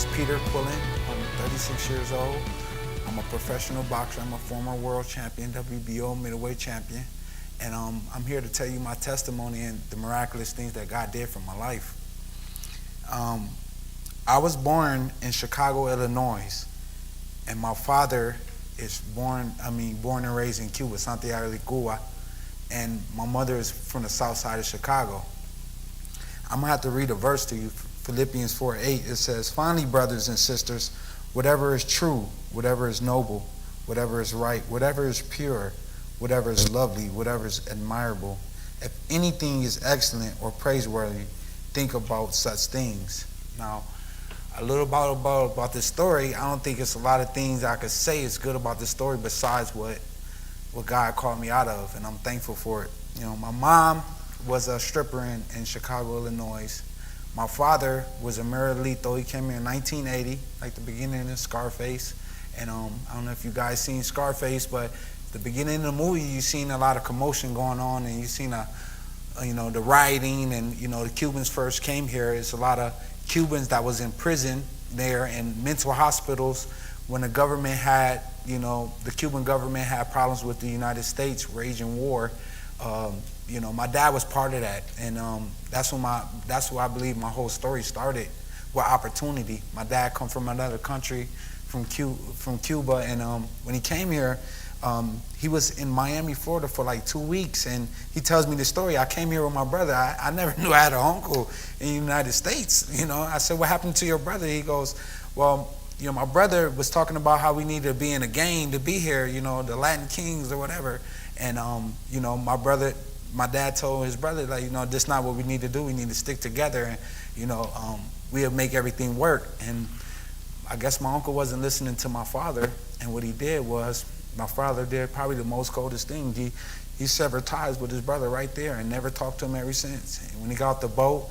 is Peter Quillin. I'm 36 years old. I'm a professional boxer. I'm a former world champion, WBO middleweight champion. And I'm here to tell you my testimony and the miraculous things that God did for my life. I was born in Chicago, Illinois, and my father is born and raised in Cuba, Santiago de Cuba, and my mother is from the south side of Chicago. I'm gonna have to read a verse to you, Philippians 4:8. It says, "Finally, brothers and sisters, whatever is true, whatever is noble, whatever is right, whatever is pure, whatever is lovely, whatever is admirable, if anything is excellent or praiseworthy, think about such things." Now, a little about this story. I don't think it's a lot of things I could say is good about this story besides what God called me out of, and I'm thankful for it. You know, my mom was a stripper in Chicago, Illinois. My father was a Marilito. He came here in 1980, like the beginning of Scarface. And I don't know if you guys seen Scarface, but the beginning of the movie, you seen a lot of commotion going on, and you seen the rioting, and the Cubans first came here. It's a lot of Cubans that was in prison there and mental hospitals when the government had, the Cuban government had problems with the United States, raging war. My dad was part of that, and that's where I believe my whole story started, with opportunity. My dad come from another country, from Cuba, and when he came here, he was in Miami, Florida for like 2 weeks, and he tells me the story. I came here with my brother. I never knew I had an uncle in the United States. I said, "What happened to your brother?" He goes, "Well, my brother was talking about how we need to be in a gang to be here, the Latin Kings or whatever." And my dad told his brother, like, this is not what we need to do. We need to stick together, and we'll make everything work. And I guess my uncle wasn't listening to my father, and what he did was, my father did probably the most coldest thing. He severed ties with his brother right there and never talked to him ever since. And when he got off the boat,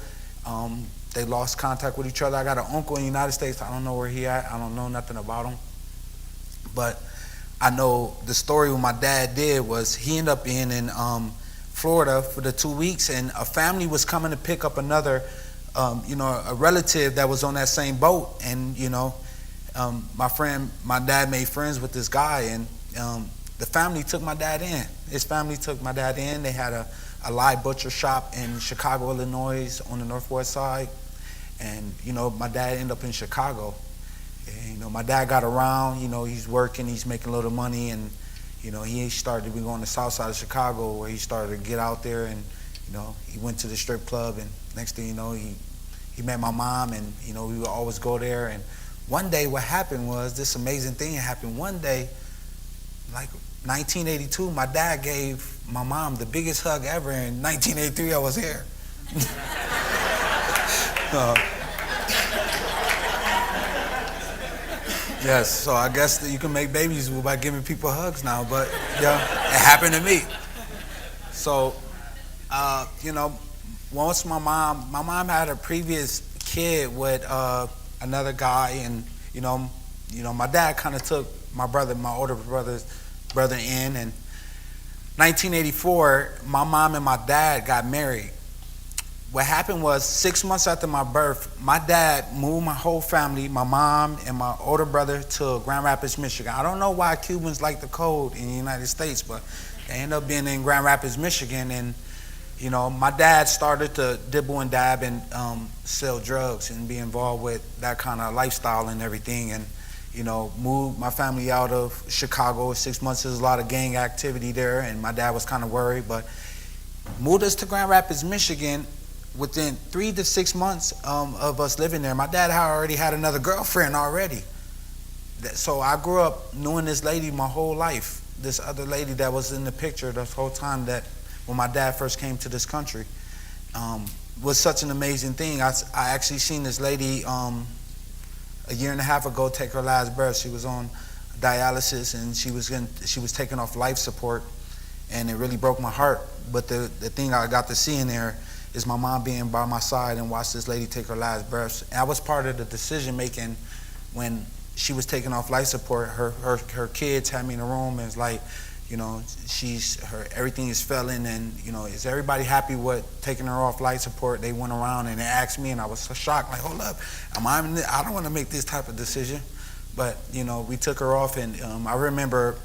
they lost contact with each other. I got an uncle in the United States. I don't know where he at. I don't know nothing about him. But I know the story what my dad did was he ended up being in Florida for the 2 weeks, and a family was coming to pick up another, a relative that was on that same boat. And, my dad made friends with this guy, and the family took my dad in. His family took my dad in. They had a live butcher shop in Chicago, Illinois, on the northwest side. And, my dad ended up in Chicago. And, my dad got around, he's working, he's making a little money, and, he started to be going to the south side of Chicago, where he started to get out there, and, he went to the strip club, and next thing you know, he met my mom, and, we would always go there. And one day what happened was, this amazing thing happened. One day, like 1982, my dad gave my mom the biggest hug ever. In 1983, I was here. Yes, so I guess that you can make babies by giving people hugs now, but yeah, it happened to me. So, once my mom had a previous kid with another guy, and my dad kind of took my older brother in, and 1984, my mom and my dad got married. What happened was, 6 months after my birth, my dad moved my whole family, my mom and my older brother, to Grand Rapids, Michigan. I don't know why Cubans like the cold in the United States, but they ended up being in Grand Rapids, Michigan. And my dad started to dibble and dab and sell drugs and be involved with that kind of lifestyle and everything. And moved my family out of Chicago. 6 months, there's a lot of gang activity there, and my dad was kind of worried, but moved us to Grand Rapids, Michigan. Within 3 to 6 months of us living there, my dad had already had another girlfriend already. So I grew up knowing this lady my whole life, this other lady that was in the picture the whole time that when my dad first came to this country. Was such an amazing thing. I actually seen this lady a year and a half ago take her last breath. She was on dialysis, and she was taking off life support, and it really broke my heart. But the thing I got to see in there is my mom being by my side and watch this lady take her last breaths. And I was part of the decision making when she was taking off life support. Her kids had me in a room and was like, You know, everything is failing, and is everybody happy with taking her off life support? They went around and they asked me, and I was so shocked, like, hold up, I don't want to make this type of decision. But we took her off, and I remember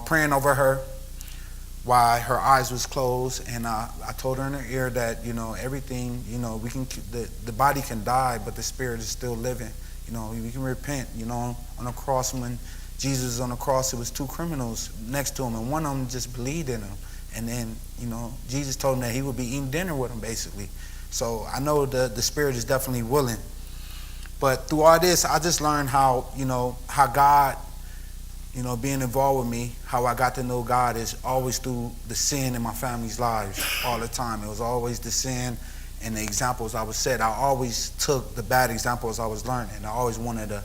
praying over her while her eyes was closed, and I told her in her ear that everything, we can, the body can die, but the spirit is still living. We can repent. On the cross, when Jesus was on the cross, it was two criminals next to him, and one of them just believed in him. And then Jesus told him that he would be eating dinner with him, basically. So I know the spirit is definitely willing. But through all this, I just learned how God, being involved with me, how I got to know God is always through the sin in my family's lives all the time. It was always the sin and the examples I was set. I always took the bad examples I was learning. I always wanted to,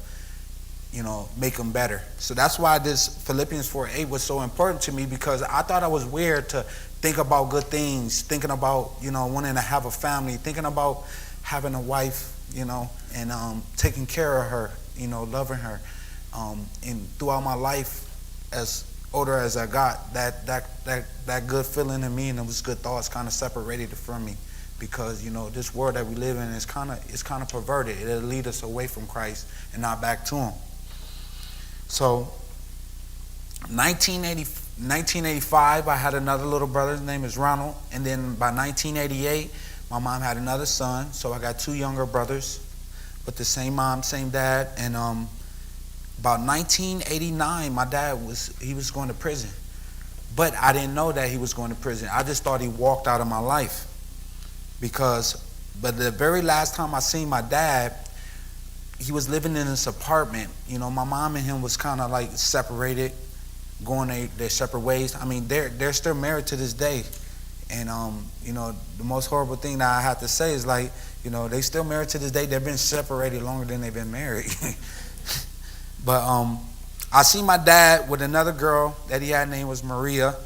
make them better. So that's why this Philippians 4:8 was so important to me, because I thought I was weird to think about good things, thinking about, wanting to have a family, thinking about having a wife, and taking care of her, loving her. And throughout my life, as older as I got, that good feeling in me and those good thoughts kind of separated it from me, because this world that we live in is kind of perverted. It'll lead us away from Christ and not back to Him. So, 1985, I had another little brother. His name is Ronald. And then by 1988, my mom had another son. So I got two younger brothers, but the same mom, same dad. And about 1989, my dad was going to prison. But I didn't know that he was going to prison. I just thought he walked out of my life. But the very last time I seen my dad, he was living in this apartment. My mom and him was kind of like separated, going their separate ways. I mean, they're still married to this day. And, the most horrible thing that I have to say is, like, they still married to this day. They've been separated longer than they've been married. But I seen my dad with another girl that he had, name was Maria.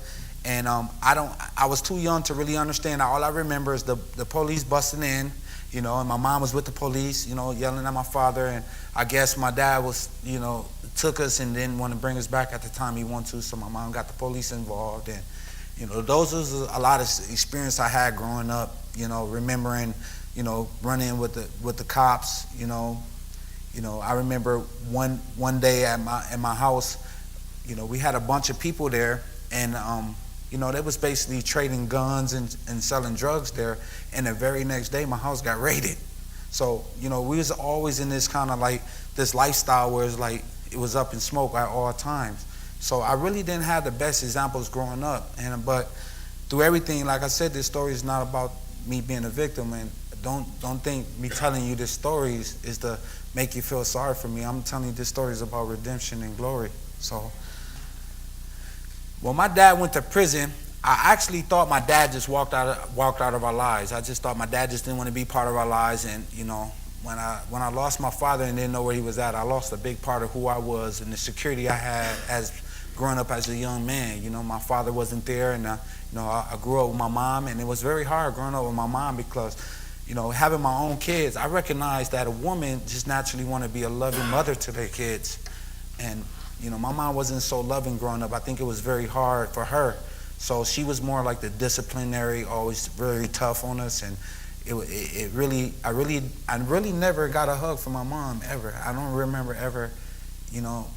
And I was too young to really understand. All I remember is the police busting in, and my mom was with the police, yelling at my father. And I guess my dad was, took us and didn't want to bring us back at the time he wanted to. So my mom got the police involved. And, those was a lot of experience I had growing up, remembering, running with the cops, I remember one day at my house, we had a bunch of people there, and they was basically trading guns and selling drugs there. And the very next day, my house got raided. So, we was always in this kind of like this lifestyle where it's like it was up in smoke at all times. So I really didn't have the best examples growing up. But through everything, like I said, this story is not about me being a victim. And don't think me telling you this story is to make you feel sorry for me. I'm telling you this story is about redemption and glory. So when my dad went to prison, I actually thought my dad just walked out of our lives. I just thought my dad just didn't want to be part of our lives. And when I lost my father and didn't know where he was at, I lost a big part of who I was and the security I had as growing up as a young man. My father wasn't there, and I grew up with my mom, and it was very hard growing up with my mom because having my own kids, I recognized that a woman just naturally want to be a loving mother to their kids. And my mom wasn't so loving growing up. I think it was very hard for her. So she was more like the disciplinary, always very tough on us. And I really never got a hug from my mom ever. I don't remember ever,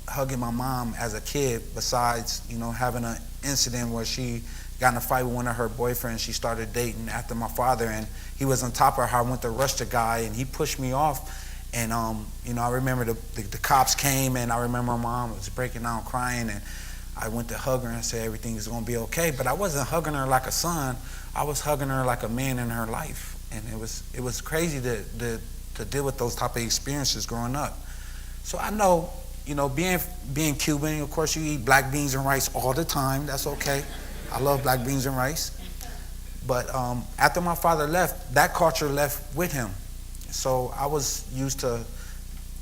hugging my mom as a kid, besides, having an incident where she got in a fight with one of her boyfriends. She started dating after my father, and he was on top of her. I went to rush the guy, and he pushed me off. And, I remember the cops came, and I remember my mom was breaking down crying, and I went to hug her and say everything is going to be okay. But I wasn't hugging her like a son. I was hugging her like a man in her life. And it was crazy to deal with those type of experiences growing up. So I know, being Cuban, of course you eat black beans and rice all the time. That's okay. I love black beans and rice. But after my father left, that culture left with him. So I was used to,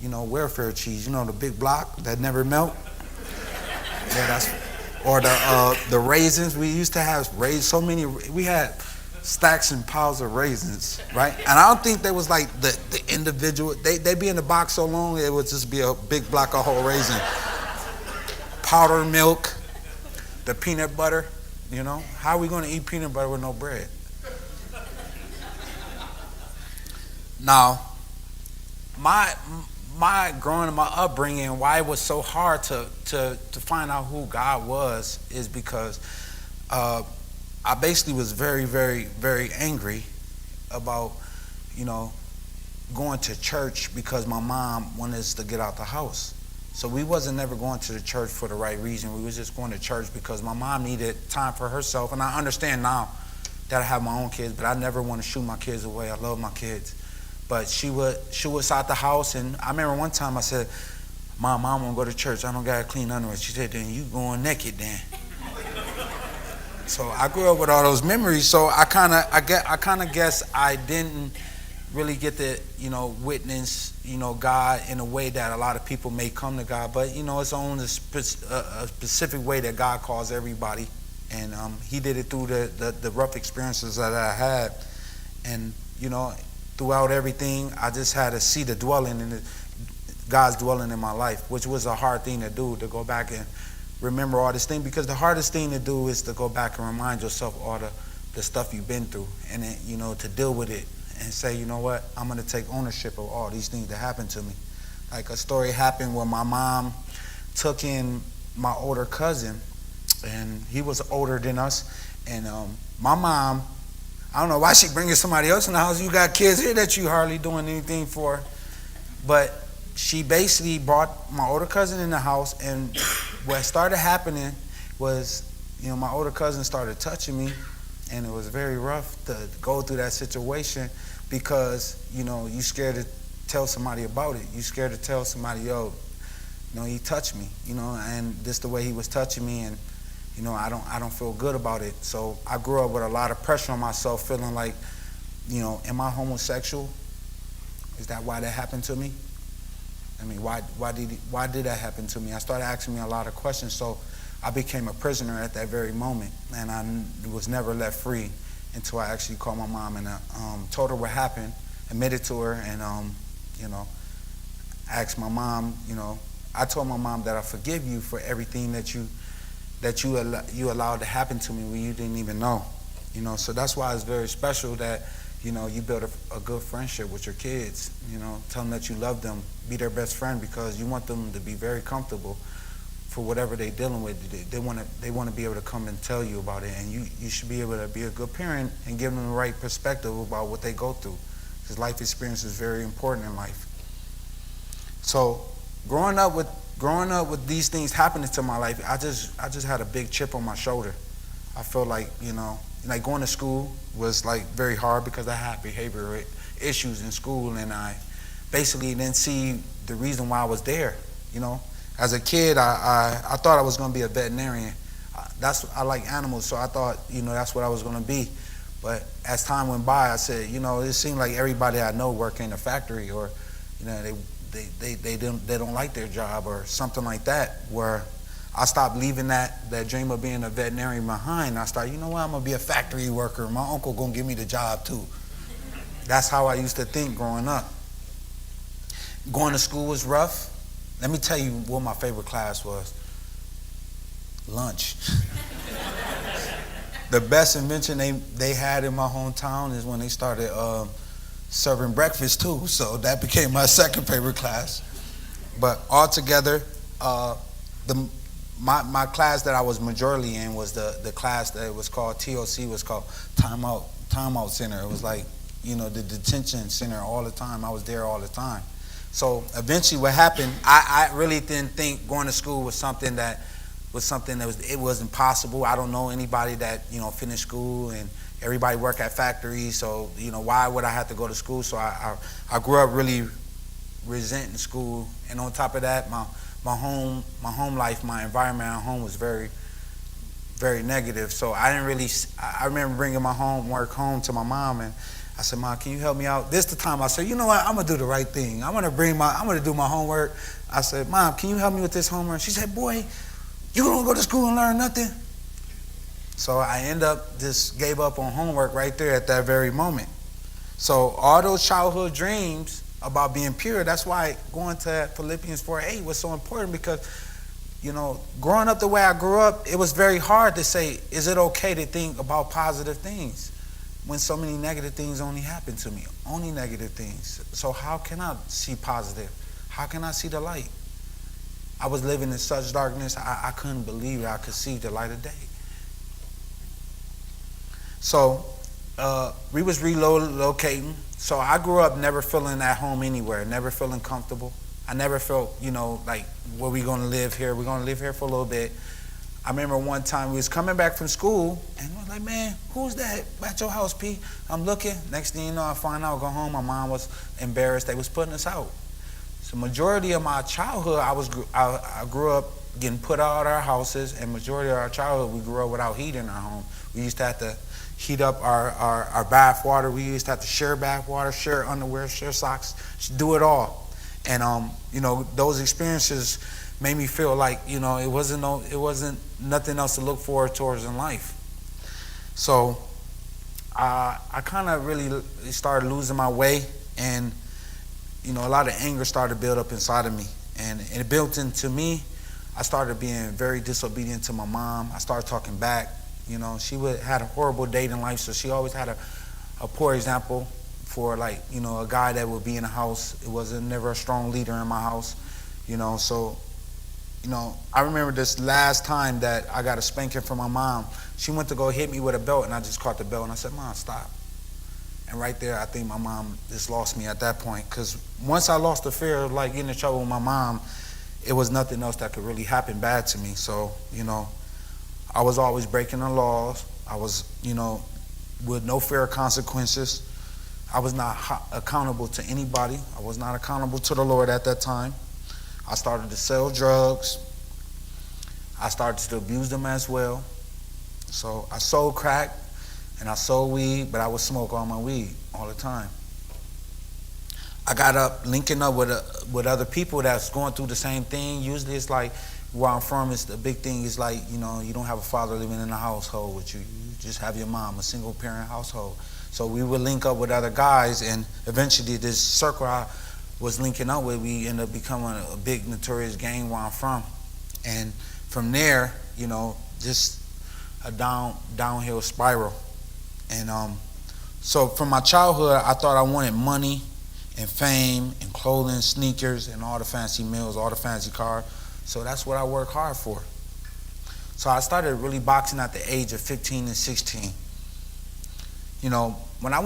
welfare cheese, the big block that never melt. Yeah, or the raisins. We used to have so many. We had stacks and piles of raisins, right? And I don't think they was like the individual. They'd be in the box so long it would just be a big block of whole raisin. Powdered milk. the peanut butter, how are we going to eat peanut butter with no bread? Now, my my upbringing, why it was so hard to find out who God was, is because I basically was very, very, very angry about, going to church because my mom wanted us to get out the house. So we wasn't never going to the church for the right reason. We was just going to church because my mom needed time for herself. And I understand now that I have my own kids, but I never want to shoot my kids away. I love my kids. But she was out the house, and I remember one time I said, Mom, I want to go to church. I don't got to clean underwear. She said, then you going naked then. So I grew up with all those memories. So I kind of guess I didn't really get to, witness, God in a way that a lot of people may come to God. But, it's only a specific way that God calls everybody. And he did it through the rough experiences that I had. And, throughout everything, I just had to see the dwelling in God's dwelling in my life, which was a hard thing to do, to go back and remember all this thing. Because the hardest thing to do is to go back and remind yourself all the stuff you've been through, and then, to deal with it and say, you know what, I'm going to take ownership of all these things that happened to me. Like a story happened where my mom took in my older cousin, and he was older than us, and my mom, I don't know why she bringing somebody else in the house. You got kids here that you hardly doing anything for. But she basically brought my older cousin in the house, and what started happening was, my older cousin started touching me, and it was very rough to go through that situation because, you scared to tell somebody about it. You scared to tell somebody, yo, he touched me, and this the way he was touching me, and I don't feel good about it. So I grew up with a lot of pressure on myself, feeling like, am I homosexual? Is that why that happened to me? I mean, why did that happen to me? I started asking me a lot of questions, so I became a prisoner at that very moment, and I was never let free until I actually called my mom and told her what happened, admitted to her, and asked my mom. I told my mom that I forgive you for everything that you allowed to happen to me when you didn't even know. So that's why it's very special that you build a good friendship with your kids. Tell them that you love them, be their best friend, because you want them to be very comfortable for whatever they're dealing with. They want to be able to come and tell you about it, and you should be able to be a good parent and give them the right perspective about what they go through, because life experience is very important in life. So growing up with these things happening to my life, I just had a big chip on my shoulder. I felt like, like going to school was like very hard because I had behavioral issues in school, and I basically didn't see the reason why I was there. As a kid, I thought I was going to be a veterinarian. I like animals, so I thought, that's what I was going to be. But as time went by, I said, it seemed like everybody I know work in a factory, or, they don't like their job or something like that, where I stopped leaving that dream of being a veterinarian behind. I started, I'm going to be a factory worker. My uncle going to give me the job too. That's how I used to think growing up. Going to school was rough. Let me tell you what my favorite class was. Lunch. The best invention they had in my hometown is when they started serving breakfast too. So that became my second favorite class. But altogether, my class that I was majorly in was the class that was called TOC, was called Timeout Center. It was like, the detention center all the time. I was there all the time. So eventually what happened, I really didn't think going to school was something that was impossible. I don't know anybody that, finished school, and everybody work at factories. So, why would I have to go to school? So I grew up really resenting school. And on top of that, my home life, my environment at home was very, very negative. So I remember bringing my homework home to my mom, and I said, Mom, can you help me out? This the time I said, you know what, I'm going to do the right thing. I'm going to do my homework. I said, Mom, can you help me with this homework? She said, boy, you don't go to school and learn nothing? So I just gave up on homework right there at that very moment. So all those childhood dreams about being pure, that's why going to Philippians 4:8 was so important, because growing up the way I grew up, it was very hard to say, is it okay to think about positive things when so many negative things only happen to me? Only negative things. So how can I see positive? How can I see the light? I was living in such darkness, I couldn't believe I could see the light of day. So we was relocating. So I grew up never feeling at home anywhere, never feeling comfortable. I never felt, like, where we going to live here? We're going to live here for a little bit. I remember one time we was coming back from school, and I was like, man, who's that at your house, P? I'm looking. Next thing you know, I find out, go home. My mom was embarrassed. They was putting us out. So majority of my childhood, I grew up getting put out of our houses, and majority of our childhood, we grew up without heat in our home. We used to have to heat up our bath water. We used to have to share bath water, share underwear, share socks, do it all. And those experiences made me feel like it wasn't nothing else to look forward towards in life. So I kind of really started losing my way, and a lot of anger started to build up inside of me, and it built into me. I started being very disobedient to my mom. I started talking back. She had a horrible dating life, so she always had a poor example for, like, a guy that would be in the house. It wasn't never a strong leader in my house, so I remember this last time that I got a spanking from my mom. She went to go hit me with a belt, and I just caught the belt, and I said, Mom, stop. And right there, I think my mom just lost me at that point, because once I lost the fear of, like, getting in trouble with my mom, it was nothing else that could really happen bad to me. So, I was always breaking the laws. I was, with no fear of consequences. I was not accountable to anybody. I was not accountable to the Lord at that time. I started to sell drugs. I started to abuse them as well. So I sold crack and I sold weed, but I would smoke all my weed all the time. I got up linking up with other people that's going through the same thing. Usually it's like where I'm from, it's the big thing is like, you don't have a father living in a household with you. You just have your mom, a single parent household. So we would link up with other guys, and eventually this circle I was linking up with, we ended up becoming a big notorious gang where I'm from. And from there, just a downhill spiral. And so from my childhood, I thought I wanted money and fame and clothing, sneakers, and all the fancy meals, all the fancy cars. So that's what I work hard for. So I started really boxing at the age of 15 and 16. When I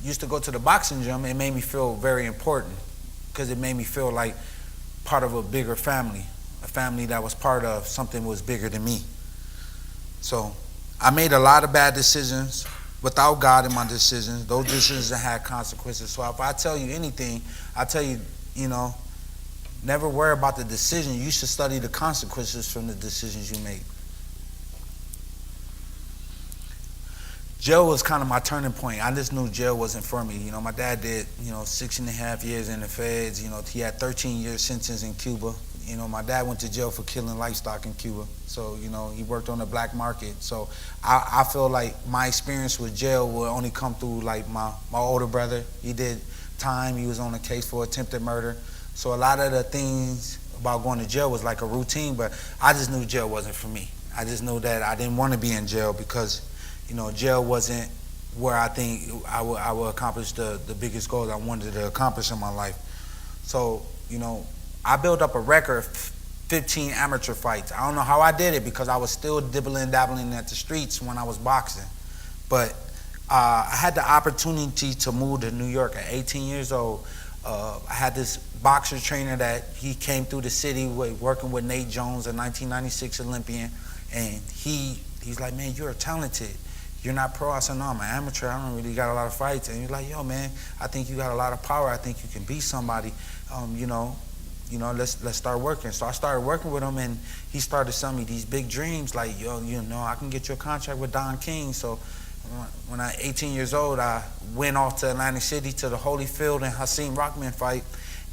used to go to the boxing gym, it made me feel very important, because it made me feel like part of a bigger family, a family that was part of something was bigger than me. So I made a lot of bad decisions without God in my decisions. Those decisions had consequences. So if I tell you anything, I tell you, never worry about the decision. You should study the consequences from the decisions you make. Jail was kind of my turning point. I just knew jail wasn't for me. My dad did, 6.5 years in the feds. He had 13 years sentence in Cuba. My dad went to jail for killing livestock in Cuba. So, he worked on the black market. So I feel like my experience with jail will only come through, like, my older brother. He did time. He was on a case for attempted murder. So a lot of the things about going to jail was like a routine, but I just knew jail wasn't for me. I just knew that I didn't want to be in jail, because jail wasn't where I think I would accomplish the biggest goals I wanted to accomplish in my life. So, I built up a record of 15 amateur fights. I don't know how I did it, because I was still dabbling at the streets when I was boxing. But I had the opportunity to move to New York at 18 years old. I had this boxer trainer that he came through the city working with Nate Jones, a 1996 Olympian, and he's like, man, you're talented. You're not pro. I said, no, I'm an amateur. I don't really got a lot of fights. And he's like, yo, man, I think you got a lot of power. I think you can beat somebody. Let's start working. So I started working with him, and he started selling me these big dreams, like, yo, I can get you a contract with Don King. So when I was 18 years old, I went off to Atlantic City to the Holyfield and Hakeem Rockman fight,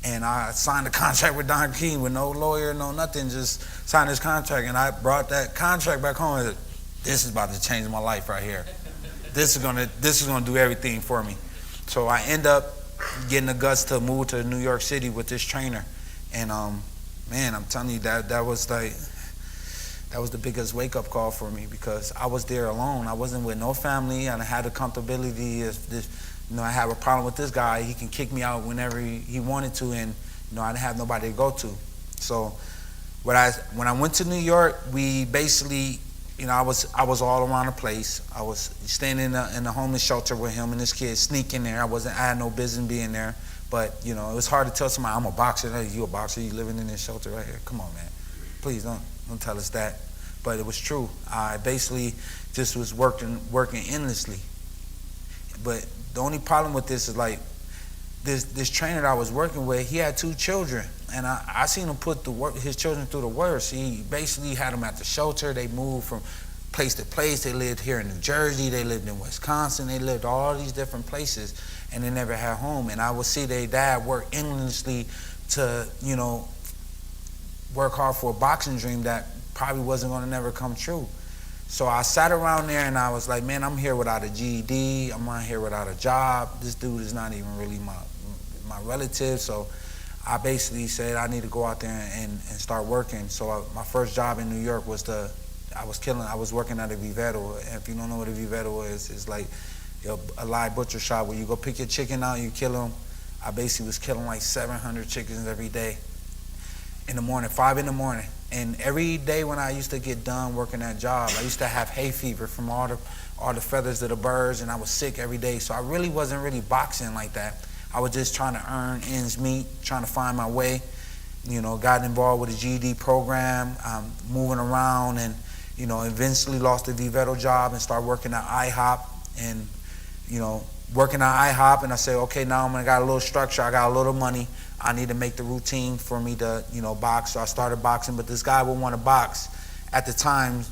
and I signed a contract with Don King with no lawyer, no nothing, just signed his contract. And I brought that contract back home and said, this is about to change my life right here. This is gonna do everything for me. So I end up getting the guts to move to New York City with this trainer, and Man, I'm telling you that was like that was the biggest wake up call for me because I was there alone. I wasn't with no family, and I had the comfortability. If this, I have a problem with this guy, he can kick me out whenever he wanted to, and I didn't have nobody to go to. So when I went to New York, we basically, I was all around the place. I was staying in the homeless shelter with him and this kid, sneaking there. I had no business being there, but it was hard to tell somebody I'm a boxer. Hey, you a boxer? You living in this shelter right here? Come on, man. Please don't tell us that. But it was true. I basically just was working endlessly. But the only problem with this is like this trainer that I was working with, he had 2 children, and I seen him put his children through the worst. He basically had them at the shelter. They moved from place to place. They lived here in New Jersey. They lived in Wisconsin. They lived all these different places, and they never had home. And I would see their dad work endlessly to, work hard for a boxing dream that probably wasn't going to never come true. So I sat around there and I was like, man, I'm here without a GED. I'm out here without a job. This dude is not even really my relative. So I basically said I need to go out there and start working. So my first job in New York was I was working at a vivero. And if you don't know what a vivero is, it's like a live butcher shop where you go pick your chicken out, you kill them. I basically was killing like 700 chickens every day in the morning, 5 in the morning. And every day when I used to get done working that job, I used to have hay fever from all the feathers of the birds, and I was sick every day. So I really wasn't really boxing like that. I was just trying to earn ends meet, trying to find my way. Got involved with a GED program, moving around, and eventually lost the vivero job and started working at IHOP. And working at IHOP, and I said, okay, now I got a little structure, I got a little money. I need to make the routine for me to, box. So I started boxing, but this guy would want to box at the time,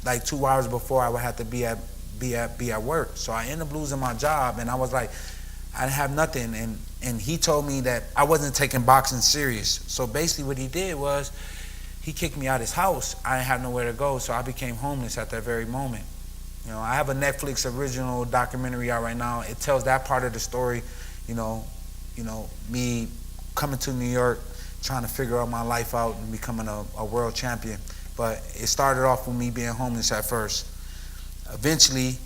like 2 hours before I would have to be at work. So I ended up losing my job, and I was like, I didn't have nothing. And he told me that I wasn't taking boxing serious. So basically what he did was he kicked me out of his house. I didn't have nowhere to go, so I became homeless at that very moment. I have a Netflix original documentary out right now. It tells that part of the story, me coming to New York, trying to figure out my life out and becoming a world champion. But it started off with me being homeless at first. Eventually,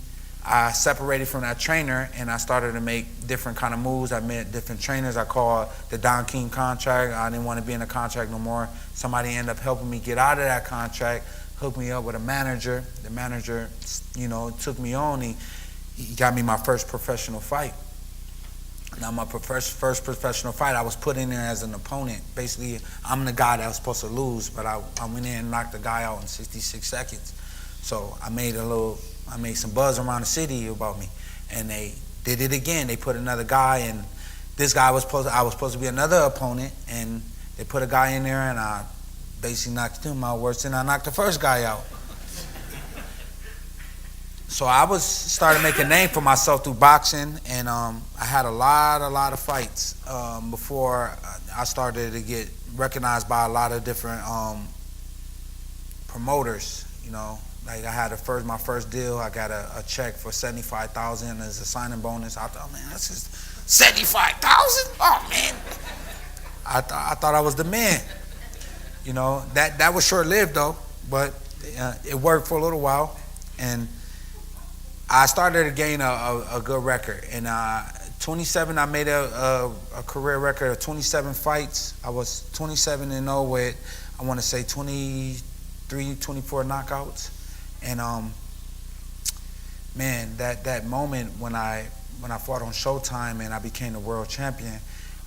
I separated from that trainer and I started to make different kind of moves. I met different trainers. I called the Don King contract. I didn't want to be in a contract no more. Somebody ended up helping me get out of that contract, hooked me up with a manager. The manager, took me on. He got me my first professional fight. Now, my first professional fight, I was put in there as an opponent. Basically, I'm the guy that was supposed to lose, but I went in and knocked the guy out in 66 seconds. So I made some buzz around the city about me, and they did it again. They put another guy, and this guy I was supposed to be another opponent, and they put a guy in there, and I basically knocked him out worse than I knocked the first guy out. So I started making a name for myself through boxing, and I had a lot of fights before I started to get recognized by a lot of different promoters. Like I had my first deal. I got a check for $75,000 as a signing bonus. I thought, man, that's just $75,000. Oh man, I thought I was the man. That was short lived though, but it worked for a little while, and I started to gain a good record. In 27, I made a career record of 27 fights. I was 27-0 with, I want to say 23, 24 knockouts. And man, that moment when I fought on Showtime and I became the world champion,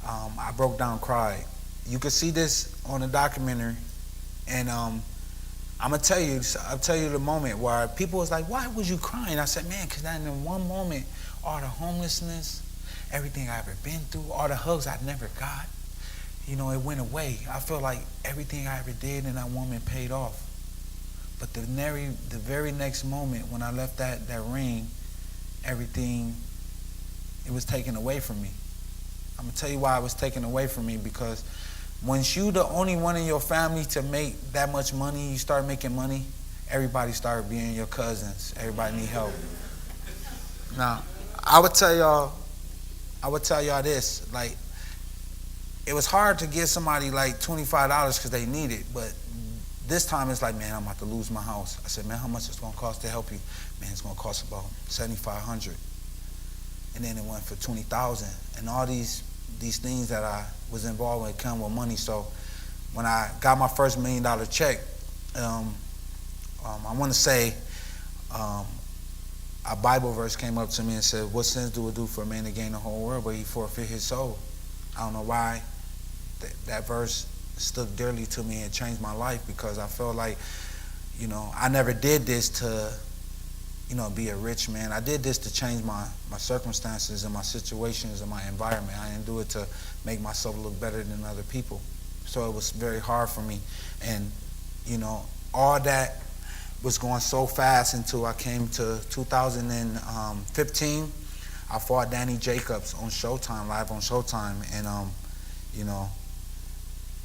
I broke down, cried. You could see this on the documentary, and I'll tell you the moment where people was like, why was you crying? I said, man, because in one moment, all the homelessness, everything I ever been through, all the hugs I never got, it went away. I feel like everything I ever did in that moment paid off. But the very next moment when I left that ring, everything, it was taken away from me. I'm going to tell you why it was taken away from me, because once you the only one in your family to make that much money, you start making money, everybody start being your cousins. Everybody need help. Now, I would tell y'all this, like, it was hard to give somebody like $25 because they need it, but this time it's like, man, I'm about to lose my house. I said, man, how much it's gonna cost to help you? Man, it's gonna cost about $7,500. And then it went for $20,000. And all these things that I was involved with come with money. So when I got my first $1 million check, I want to say a Bible verse came up to me and said, what sense do it do for a man to gain the whole world but he forfeit his soul? I don't know why that verse stood dearly to me and changed my life, because I felt like, I never did this to, be a rich man. I did this to change my circumstances and my situations and my environment. I didn't do it to make myself look better than other people. So it was very hard for me. And, all that was going so fast until I came to 2015. I fought Danny Jacobs on Showtime, live on Showtime. And,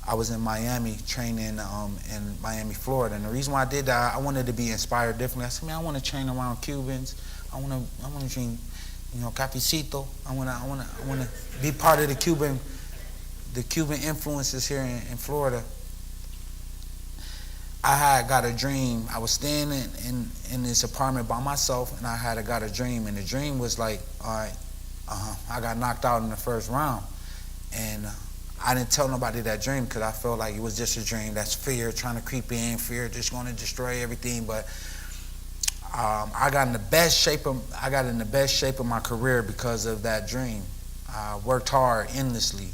I was in Miami training in Miami, Florida. And the reason why I did that, I wanted to be inspired differently. I said, man, I want to train around Cubans. I want to drink, cafecito. I want to be part of the Cuban influences here in Florida. I had got a dream. I was staying in this apartment by myself, and I had got a dream. And the dream was like, all right, I got knocked out in the first round. And I didn't tell nobody that dream because I felt like it was just a dream. That's fear trying to creep in, fear just going to destroy everything. But I got in the best shape of my career because of that dream. I worked hard endlessly.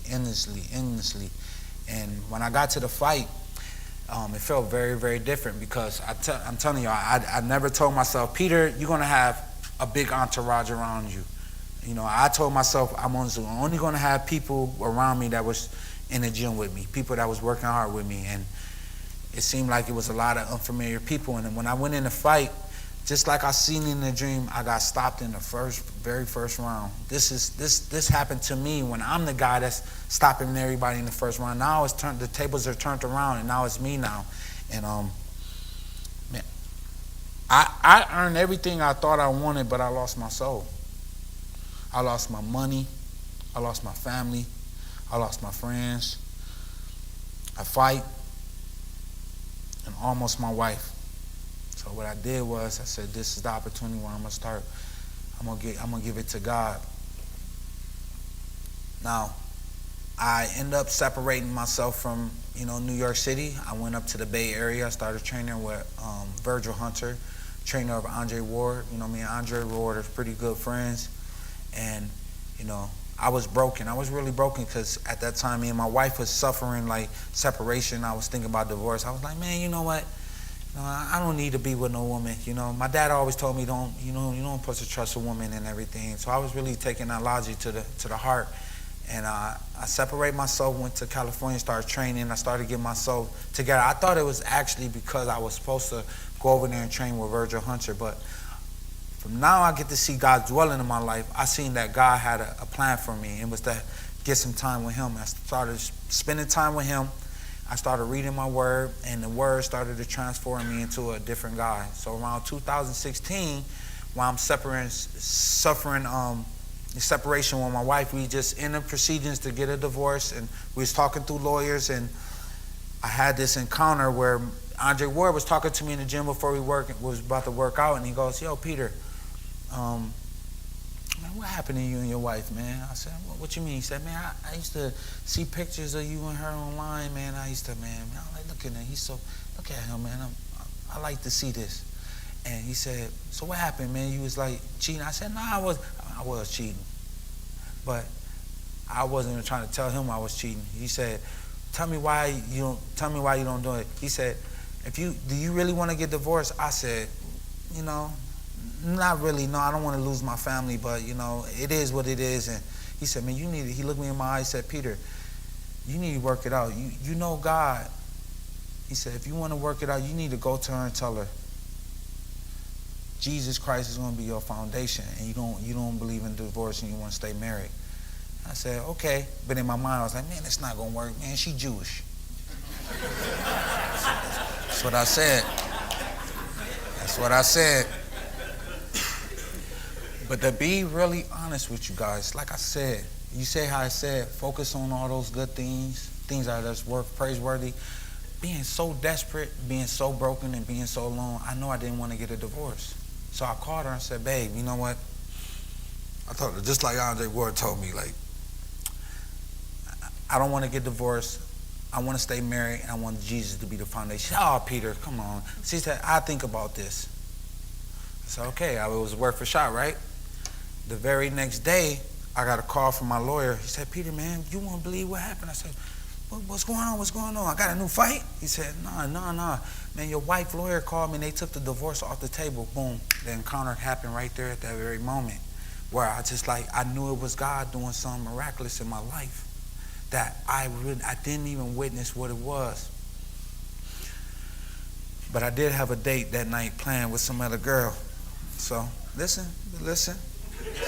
And when I got to the fight, it felt very, very different, because I'm telling you, I never told myself, Peter, you're going to have a big entourage around you. I told myself I'm only going to have people around me that was in the gym with me, people that was working hard with me. And it seemed like it was a lot of unfamiliar people. And when I went in the fight, just like I seen in the dream, I got stopped in the very first round. This happened to me when I'm the guy that's stopping everybody in the first round. Now the tables are turned around, and now it's me now. And man, I earned everything I thought I wanted, but I lost my soul. I lost my money. I lost my family. I lost my friends. I fight, and almost my wife. So what I did was I said, this is the opportunity where I'm gonna start. I'm gonna give it to God. Now, I ended up separating myself from New York City. I went up to the Bay Area. I started training with Virgil Hunter, trainer of Andre Ward. Me and Andre Ward are pretty good friends. And, I was broken. I was really broken because at that time, me and my wife was suffering like separation. I was thinking about divorce. I was like, man, you know what? I don't need to be with no woman. My dad always told me, you don't put to trust a woman and everything. So I was really taking that logic to the heart. And I separated myself, went to California, started training. I started getting myself together. I thought it was actually because I was supposed to go over there and train with Virgil Hunter, but from now I get to see God dwelling in my life. I seen that God had a plan for me. It was to get some time with him. I started spending time with him. I started reading my word, and the word started to transform me into a different guy. So around 2016, while I'm suffering the separation with my wife, we just in the proceedings to get a divorce, and we was talking through lawyers, and I had this encounter where Andre Ward was talking to me in the gym before was about to work out, and he goes, yo, Peter, man, what happened to you and your wife, man? I said, what you mean? He said, man, I used to see pictures of you and her online, man. I like looking at him. Look at him, man. I like to see this. And he said, so what happened, man? You was like cheating? I said, no, I was cheating. But I wasn't even trying to tell him I was cheating. He said, tell me why you don't do it. He said, do you really want to get divorced? I said, not really. No, I don't want to lose my family, but it is what it is. And he said, man, he looked me in my eyes, said, Peter, you need to work it out. You know God. He said, if you want to work it out, you need to go to her and tell her Jesus Christ is going to be your foundation, and you don't believe in divorce and you want to stay married. I said, okay. But in my mind, I was like, man, it's not going to work. Man, she Jewish. That's what I said. But to be really honest with you guys, like I said, You say how I said, focus on all those good things, things that are worth praiseworthy. Being so desperate, being so broken, and being so alone, I know I didn't want to get a divorce. So I called her and said, babe, you know what? I told her, just like Andre Ward told me, like, I don't want to get divorced. I want to stay married, and I want Jesus to be the foundation. Oh, Peter, come on. She said, I think about this. I said, okay, it was worth a shot, right? The very next day, I got a call from my lawyer. He said, Peter, man, you won't believe what happened. I said, what's going on? What's going on? I got a new fight? He said, no. Man, your wife's lawyer called me, and they took the divorce off the table. Boom. The encounter happened right there at that very moment, where I knew it was God doing something miraculous in my life, that I didn't even witness what it was. But I did have a date that night planned with some other girl. So listen.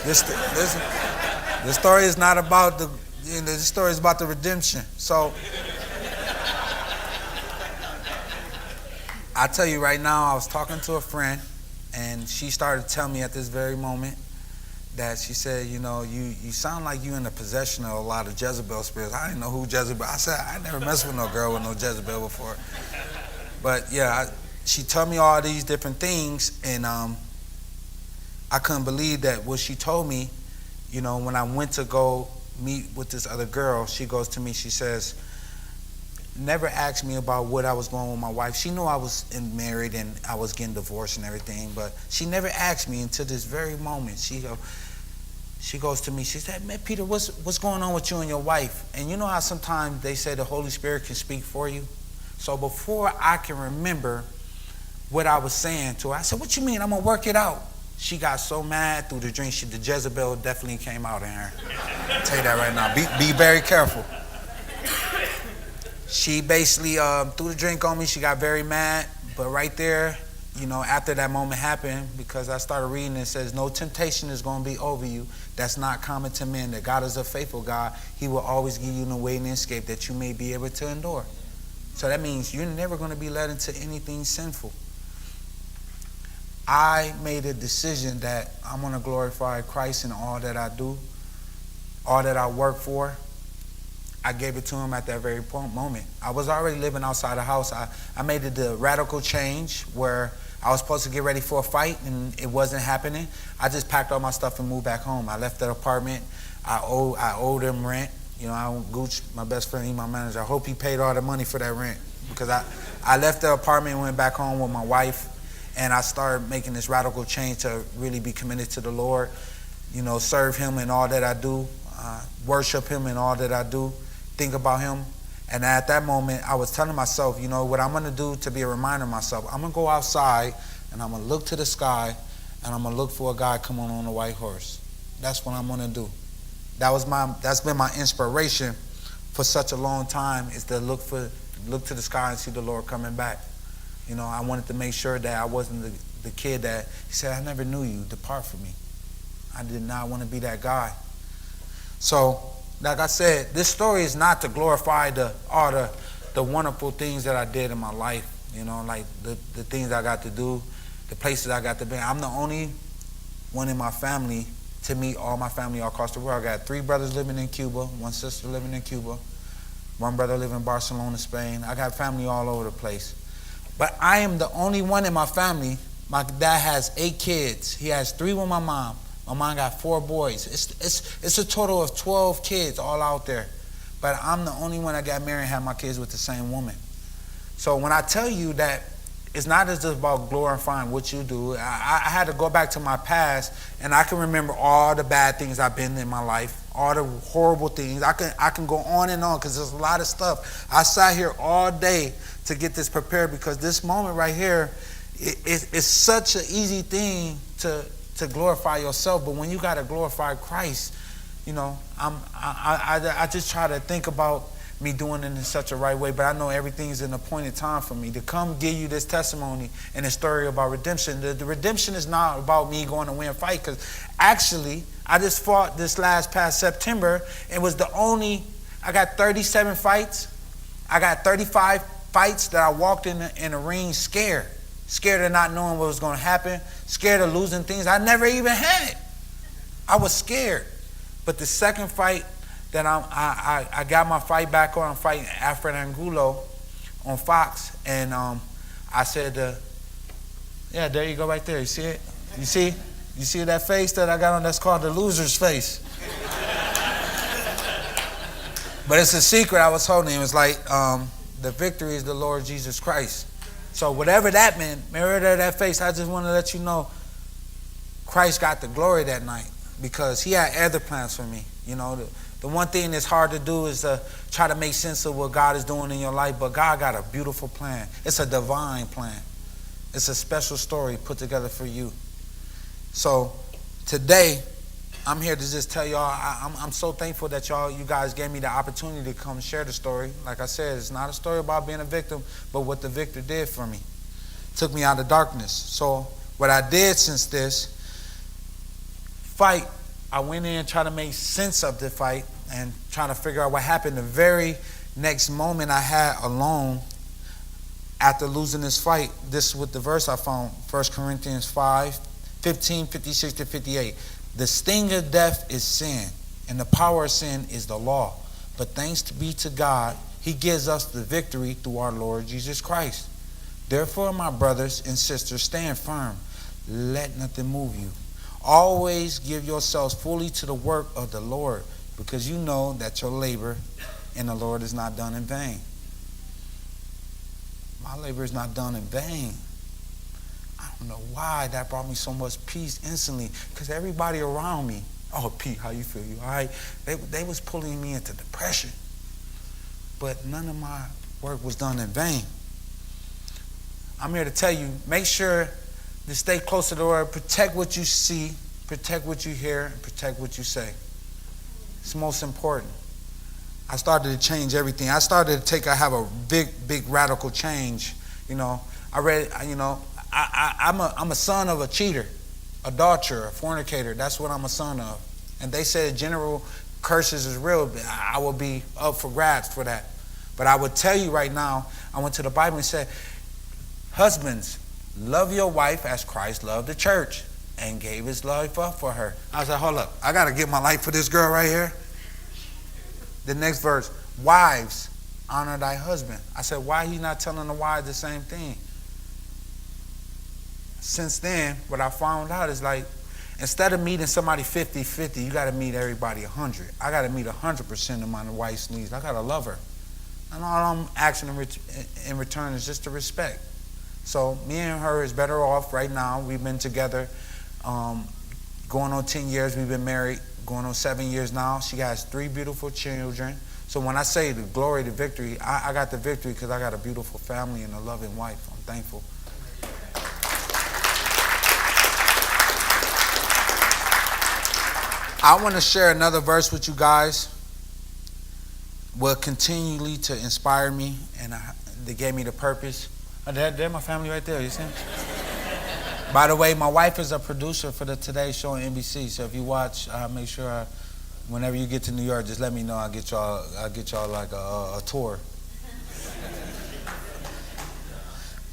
This story is not about the story is about the redemption. So I tell you right now, I was talking to a friend, and she started telling me at this very moment that she said, you know, you sound like you in the possession of a lot of Jezebel spirits. I didn't know who Jezebel. I said, I never messed with no girl with no Jezebel before. But yeah, she told me all these different things, and I couldn't believe that what she told me. You know, when I went to go meet with this other girl, she goes to me, she says, never asked me about what I was going with my wife. She knew I was married and I was getting divorced and everything, but she never asked me until this very moment. She goes to me, she said, man, Peter, what's going on with you and your wife? And you know how sometimes they say the Holy Spirit can speak for you? So before I can remember what I was saying to her, I said, what you mean? I'm going to work it out. She got so mad through the drink, the Jezebel definitely came out in her. I'll tell you that right now. Be very careful. She basically threw the drink on me. She got very mad. But right there, you know, after that moment happened, because I started reading, it says, no temptation is going to be over you that's not common to men, that God is a faithful God. He will always give you a way and escape that you may be able to endure. So that means you're never going to be led into anything sinful. I made a decision that I'm going to glorify Christ in all that I do, all that I work for. I gave it to him at that very moment. I was already living outside the house. I made the radical change where I was supposed to get ready for a fight and it wasn't happening. I just packed all my stuff and moved back home. I left that apartment. I owed him rent. You know, Gooch, my best friend, he's my manager. I hope he paid all the money for that rent, because I left the apartment and went back home with my wife. And I started making this radical change to really be committed to the Lord, you know, serve him in all that I do, worship him in all that I do, think about him. And at that moment, I was telling myself, you know, what I'm going to do to be a reminder of myself, I'm going to go outside and I'm going to look to the sky and I'm going to look for a guy coming on a white horse. That's what I'm going to do. That's been my inspiration for such a long time, is to look to the sky and see the Lord coming back. You know, I wanted to make sure that I wasn't the kid that he said, I never knew you, depart from me. I did not want to be that guy. So, like I said, this story is not to glorify all the wonderful things that I did in my life. You know, like the things I got to do, the places I got to be. I'm the only one in my family to meet all my family all across the world. I got 3 brothers living in Cuba, 1 sister living in Cuba, 1 brother living in Barcelona, Spain. I got family all over the place. But I am the only one in my family. My dad has 8 kids. He has 3 with my mom. My mom got 4 boys. It's a total of 12 kids all out there. But I'm the only one that got married and had my kids with the same woman. So when I tell you that it's not just about glorifying what you do, I had to go back to my past, and I can remember all the bad things I've been in my life, all the horrible things. I can go on and on, because there's a lot of stuff. I sat here all day to get this prepared, because this moment right here, it's such an easy thing to glorify yourself. But when you got to glorify Christ, you know, I just try to think about me doing it in such a right way, but I know everything's an appointed time for me to come give you this testimony and a story about redemption. The redemption is not about me going to win a fight, because actually I just fought this past September. It was I got 37 fights. I got 35 fights that I walked in a ring scared of not knowing what was going to happen, scared of losing things I never even had. I was scared. But the second fight that I got my fight back on, I'm fighting Alfred Angulo on Fox, and I said, yeah, there you go right there. You see it? You see that face that I got on? That's called the loser's face. But it's a secret I was holding. It was like, the victory is the Lord Jesus Christ. So whatever that meant, mirror that face, I just want to let you know Christ got the glory that night because he had other plans for me. You know, the one thing that's hard to do is to try to make sense of what God is doing in your life, but God got a beautiful plan. It's a divine plan. It's a special story put together for you. So today, I'm here to just tell y'all, I'm so thankful that you guys gave me the opportunity to come share the story. Like I said, it's not a story about being a victim, but what the victor did for me. Took me out of darkness. So what I did since this fight, I went in and tried to make sense of the fight and trying to figure out what happened. The very next moment I had alone after losing this fight, this is what the verse I found, 1 Corinthians 5:15, 56 to 58. The sting of death is sin, and the power of sin is the law. But thanks be to God, he gives us the victory through our Lord Jesus Christ. Therefore, my brothers and sisters, stand firm. Let nothing move you. Always give yourselves fully to the work of the Lord, because you know that your labor in the Lord is not done in vain. My labor is not done in vain. I don't know why that brought me so much peace instantly, because everybody around me, oh, Pete, how you feel? You all right? They was pulling me into depression. But none of my work was done in vain. I'm here to tell you, make sure to stay close to the Lord. Protect what you see, protect what you hear, and protect what you say. It's most important. I started to change everything. I have a big radical change. You know, I'm a son of a cheater, adulterer, a fornicator. That's what I'm a son of. And they said general curses is real. I will be up for grabs for that. But I would tell you right now, I went to the Bible and said, husbands, love your wife as Christ loved the church and gave his life up for her. I was like, hold up, I got to give my life for this girl right here. The next verse, wives, honor thy husband. I said, why he not telling the wives the same thing? Since then, what I found out is like, instead of meeting somebody 50-50, you got to meet everybody 100. I got to meet 100% of my wife's needs. I got to love her. And all I'm asking in return is just to respect. So me and her is better off right now. We've been together going on 10 years. We've been married going on 7 years now. She has 3 beautiful children. So when I say the glory, the victory, I got the victory because I got a beautiful family and a loving wife. I'm thankful. I want to share another verse with you guys. Will continually to inspire me, and they gave me the purpose. They're my family right there, you see? By the way, my wife is a producer for the Today Show on NBC, so if you watch, make sure whenever you get to New York, just let me know. I'll get y'all like a tour.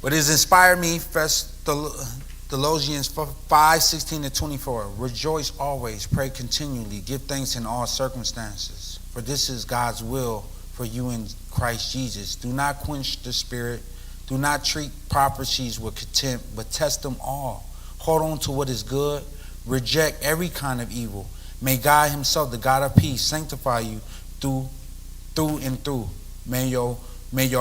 But it's inspired me, Thessalonians 5:16 to 24. Rejoice always, pray continually, give thanks in all circumstances. For this is God's will for you in Christ Jesus. Do not quench the spirit. Do not treat prophecies with contempt, but test them all. Hold on to what is good. Reject every kind of evil. May God himself, the God of peace, sanctify you through and through. May your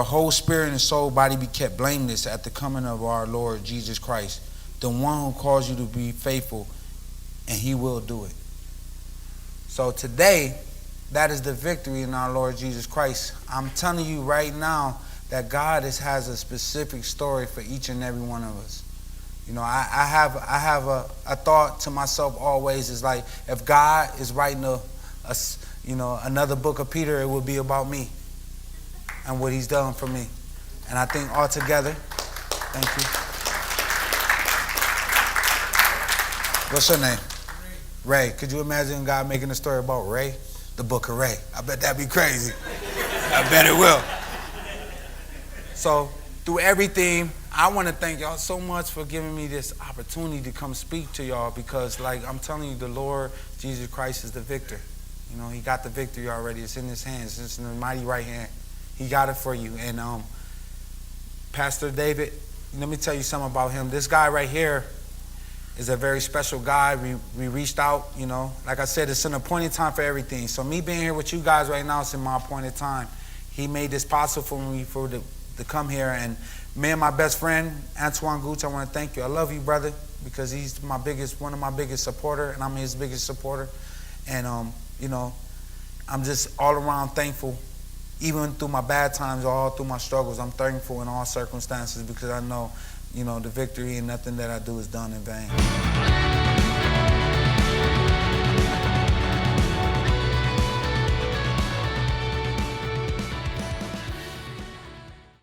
whole spirit and soul, body be kept blameless at the coming of our Lord Jesus Christ, the one who calls you to be faithful, and he will do it. So today, that is the victory in our Lord Jesus Christ. I'm telling you right now that God has a specific story for each and every one of us. You know, I have a thought to myself always is like, if God is writing another book of Peter, it would be about me and what he's done for me. And I think altogether, thank you. What's your name? Ray. Could you imagine God making a story about Ray? The book of Ray. I bet that'd be crazy. I bet it will. So through everything, I want to thank y'all so much for giving me this opportunity to come speak to y'all, because like I'm telling you, the Lord Jesus Christ is the victor. You know, he got the victory already. It's in his hands. It's in the mighty right hand. He got it for you. And Pastor David, let me tell you something about him. This guy right here is a very special guy. We reached out, you know. Like I said, it's an appointed time for everything. So me being here with you guys right now, it's in my appointed time. He made this possible for me to come here. And me and my best friend, Antoine Gooch, I want to thank you. I love you, brother, because he's one of my biggest supporter, and I'm his biggest supporter. And, you know, I'm just all around thankful. Even through my bad times, all through my struggles, I'm thankful in all circumstances because I know, you know, the victory and nothing that I do is done in vain.